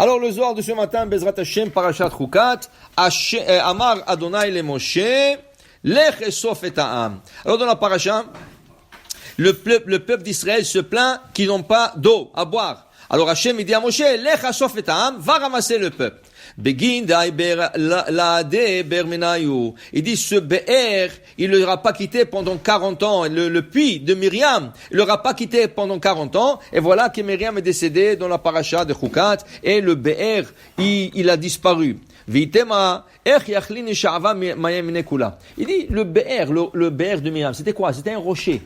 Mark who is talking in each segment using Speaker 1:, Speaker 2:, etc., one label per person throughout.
Speaker 1: Alors le Zohar de ce matin, Bezrat Hashem, Parashat Chukat, Amar Adonai le Moshe, Lech esof et ha'am. Alors dans la paracha, le peuple d'Israël se plaint qu'ils n'ont pas d'eau à boire. Alors Hashem il dit à Moshe, Lech esof et ha'am, va ramasser le peuple. Begin dai ber laade ber menayu. Il dit ce Be'er, il ne l'aura pas quitté pendant 40 ans. Le puits de Myriam, il ne l'aura pas quitté pendant 40 ans. Et voilà que Myriam est décédée dans la paracha de Chukat. Et le Be'er, il a disparu. Vitema, il dit le Be'er de Myriam, c'était quoi? C'était un rocher.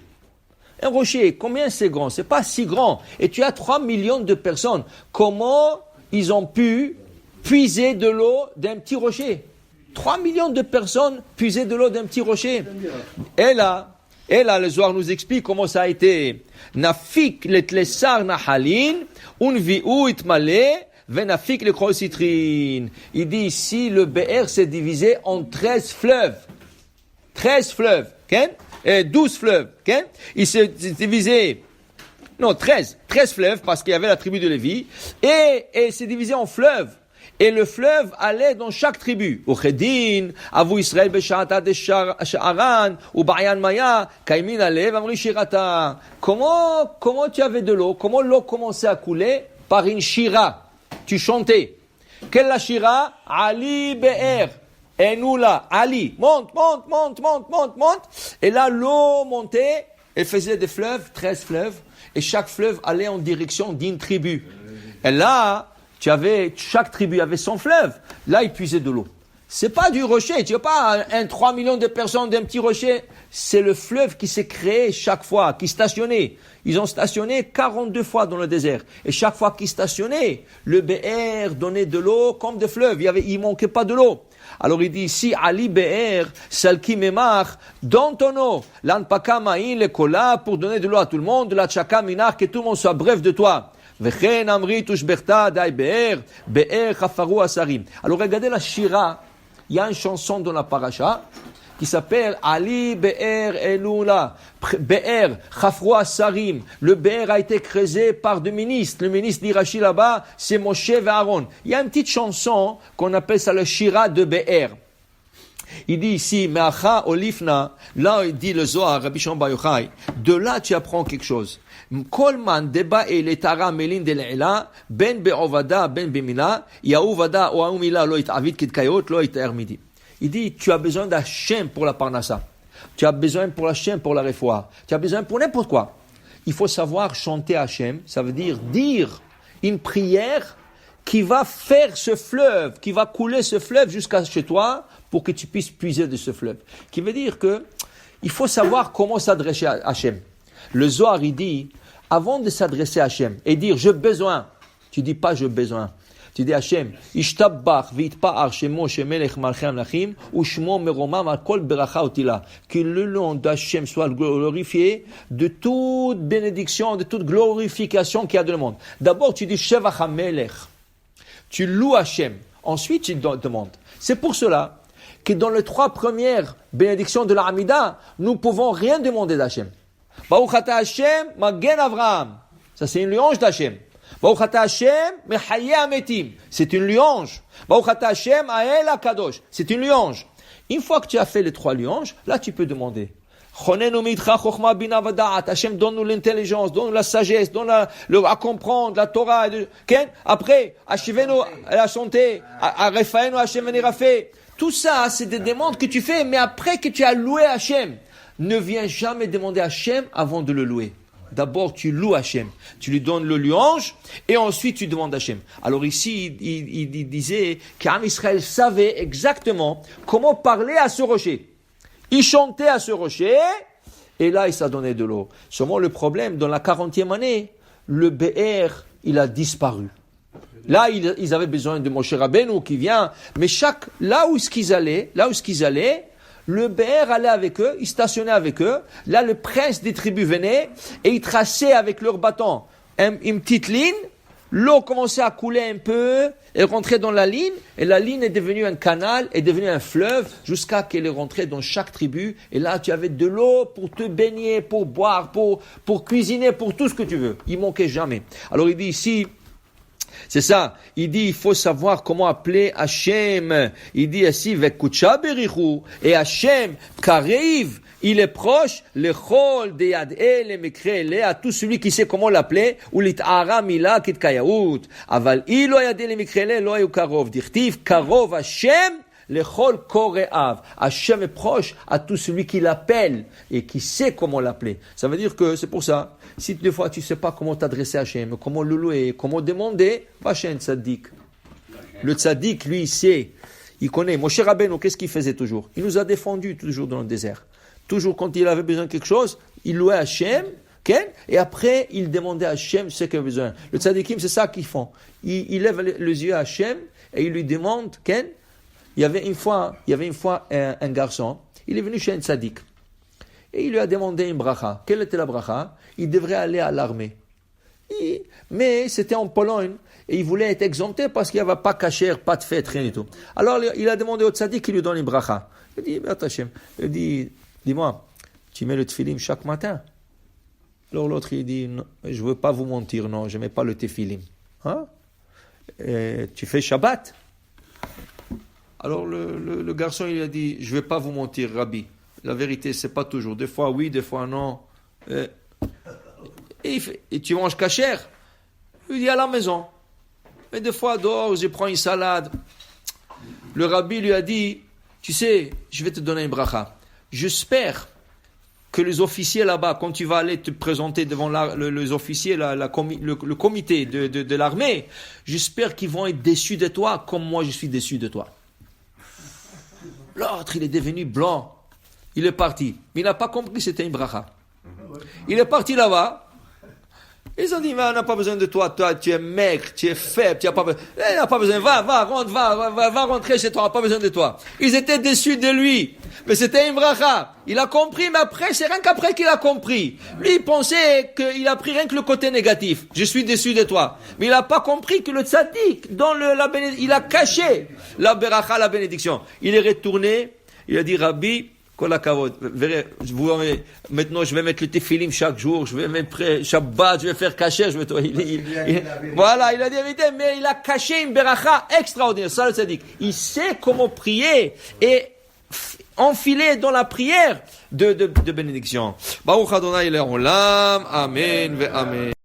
Speaker 1: Un rocher, combien c'est grand? C'est pas si grand. Et tu as 3 millions de personnes. Comment ils ont pu puiser de l'eau d'un petit rocher? 3 millions de personnes puiser de l'eau d'un petit rocher. Et là, le Zohar nous explique comment ça a été. Nafik le tlesar nahalin, unviu itmale, venafik le krositrin. Il dit ici, le Be'er s'est divisé en 13 fleuves. 13 fleuves, okay? Et 12 fleuves, okay? Il s'est divisé, non, 13 fleuves, parce qu'il y avait la tribu de Lévi, et c'est divisé en fleuves. Et le fleuve allait dans chaque tribu. Uchedin, Avu Israël Besha'ata de Sha'aran, ou Bayan Maya, Kaimin Alev, Amri Shirata. Comment tu avais de l'eau? Comment l'eau commençait à couler? Par une shira. Tu chantais. Quelle la shira? Ali Be'er. Et nous là, Ali, monte. Et là, l'eau montait, et faisait des fleuves, 13 fleuves, et chaque fleuve allait en direction d'une tribu. Et là, chaque tribu avait son fleuve. Là, ils puisaient de l'eau. C'est pas du rocher. Tu n'as pas 3 millions de personnes d'un petit rocher. C'est le fleuve qui s'est créé chaque fois, qui stationnait. Ils ont stationné 42 fois dans le désert. Et chaque fois qu'ils stationnaient, le Be'er donnait de l'eau comme des fleuves. Il manquait pas de l'eau. Alors il dit ici, Ali Be'er, Salki Memach, dans ton eau, l'anpaka ma'in, le kola, pour donner de l'eau à tout le monde, la tchaka minar, que tout le monde soit bref de toi. Alors regardez la Shira, il y a une chanson dans la paracha qui s'appelle Ali Be'er Elula, Be'er Chafru Asarim. Le Be'er a été creusé par deux ministres. Le ministre d'Irachi là-bas, c'est Moshe et Aaron. Il y a une petite chanson qu'on appelle ça le Shira de Be'er. Il dit ici, Me'acha Olifna, là il dit le Zohar, Rabbi Shimon Bar Yochai, de là tu apprends quelque chose. Kolman deba et letara melin de le'ila, ben be'ovada, ben bemila, yaouvada ou aoumila lo avid kitkayot, lo ermidi. Il dit, tu as besoin d'Hachem pour la parnassa. Tu as besoin pour Hachem pour la réfoua. Tu as besoin pour n'importe quoi. Il faut savoir chanter Hachem, ça veut dire une prière qui va faire ce fleuve, qui va couler ce fleuve jusqu'à chez toi pour que tu puisses puiser de ce fleuve. Qui veut dire que il faut savoir comment s'adresser à Hachem. Le Zohar, il dit, avant de s'adresser à Hachem et dire « j'ai besoin », tu dis pas « j'ai besoin ». Tu dis Hachem, Ishtabbach v'itpa'ar shemo shemelech malchei amlachim u'shmo meromam al kol beracha otila. Que le nom d'Hachem soit glorifié de toute bénédiction, de toute glorification qu'il y a dans le monde. D'abord, tu dis Shevach HaMelech. Tu loues Hachem. Ensuite, tu demandes. C'est pour cela que dans les 3 premières bénédictions de la Hamida, nous pouvons rien demander d'Hachem. Baruch ata Hashem, Magen Avraham. Ça, c'est une louange d'Hachem. Baruch ata Hashem, Mechayeh Ametim. C'est une louange. Baruch ata Hashem, Ael HaKadosh. C'est une louange. Une fois que tu as fait les 3 louanges, là, tu peux demander. Chonenu mitcha chochma bina vada'at. Hachem, donne-nous l'intelligence, donne-nous la sagesse, donne-nous à comprendre, la Torah. Après, achevez-nous la santé. Refaenu Hachem venirafé. Tout ça, c'est des demandes que tu fais, mais après que tu as loué Hachem. Ne viens jamais demander à Hachem avant de le louer. D'abord, tu loues Hachem. Tu lui donnes le louange et ensuite tu demandes Hachem. Alors ici, il disait qu'Am Israël savait exactement comment parler à ce rocher. Il chantait à ce rocher et là, il s'est donné de l'eau. Seulement le problème, dans la 40e année, le Be'er, il a disparu. Là, ils avaient besoin de Moshe Rabbeinu qui vient. Mais là où ils allaient, le Be'er allait avec eux, il stationnait avec eux. Là, le prince des tribus venait et il traçait avec leur bâton une petite ligne. L'eau commençait à couler un peu, elle rentrait dans la ligne et la ligne est devenue un canal, est devenue un fleuve jusqu'à qu'elle est rentrée dans chaque tribu. Et là, tu avais de l'eau pour te baigner, pour boire, pour cuisiner, pour tout ce que tu veux. Il manquait jamais. Alors, il dit ici, C'est ça. Il dit, il faut savoir comment appeler Hachem. Il dit ainsi, Vekucha berichu. Et Hachem, Kareiv, il est proche, le chol de yad ele mekrele, à tout celui qui sait comment l'appeler, ou l'it'ara mila kit kayaout. Aval ilo yad ele mekrele, lo ayu karov. Dirtiv, karov Hachem, le chol koreav. Hachem est proche à tout celui qui l'appelle et qui sait comment l'appeler. Ça veut dire que c'est pour ça. Si des fois tu ne sais pas comment t'adresser à Hachem, comment le louer, comment demander, va chez un tzaddik. Le tzaddik, lui, il sait, il connaît. Moshe Rabbeinu, qu'est-ce qu'il faisait toujours? Il nous a défendus toujours dans le désert. Toujours quand il avait besoin de quelque chose, il louait Hachem, et après il demandait à Hachem ce qu'il avait besoin. Le tzaddikim, c'est ça qu'ils font. Il lève les yeux à Hachem et il lui demande, il y avait une fois un garçon, il est venu chez un tzaddik. Et il lui a demandé une bracha. Quelle était la bracha? Il devrait aller à l'armée. Mais c'était en Pologne. Et il voulait être exempté parce qu'il n'y avait pas kasher, pas de fête, rien du tout. Alors il a demandé au tzaddik qu'il lui donne une bracha. Il dit, Hachem, il dit, dis-moi, tu mets le tefillim chaque matin? Alors l'autre, il dit, non, je ne veux pas vous mentir, non, je ne mets pas le tefillim. Hein? Tu fais Shabbat? Alors le garçon, il a dit, je ne vais pas vous mentir, Rabbi. La vérité, c'est pas toujours. Des fois oui, des fois non. Et tu manges kasher? Il dit à la maison. Mais des fois dehors, je prends une salade. Le rabbi lui a dit, tu sais, je vais te donner une bracha. J'espère que les officiers là-bas, quand tu vas aller te présenter devant les officiers, le comité de l'armée, j'espère qu'ils vont être déçus de toi comme moi je suis déçu de toi. L'autre, il est devenu blanc. Il est parti. Mais il n'a pas compris que c'était une bracha. Il est parti là-bas. Ils ont dit, mais on n'a pas besoin de toi. Toi, tu es maigre, tu es faible, tu n'as pas besoin. Il n'a pas besoin. Va rentrer chez toi. On n'a pas besoin de toi. Ils étaient déçus de lui. Mais c'était une bracha. Il a compris, mais après, c'est rien qu'après qu'il a compris. Lui, il pensait qu'il a pris rien que le côté négatif. Je suis déçu de toi. Mais il n'a pas compris que le tzaddik, dans il a caché la beracha, la bénédiction. Il est retourné. Il a dit, Rabbi, maintenant je vais mettre le tefillim chaque jour, je vais mettre Shabbat, je vais faire cacher, voilà, il a dit la vérité, mais il a caché une beracha extraordinaire, ça le tzaddik. Il sait comment prier et enfiler dans la prière de bénédiction. Baruch Adonai Le'olam, Amen ve Amen.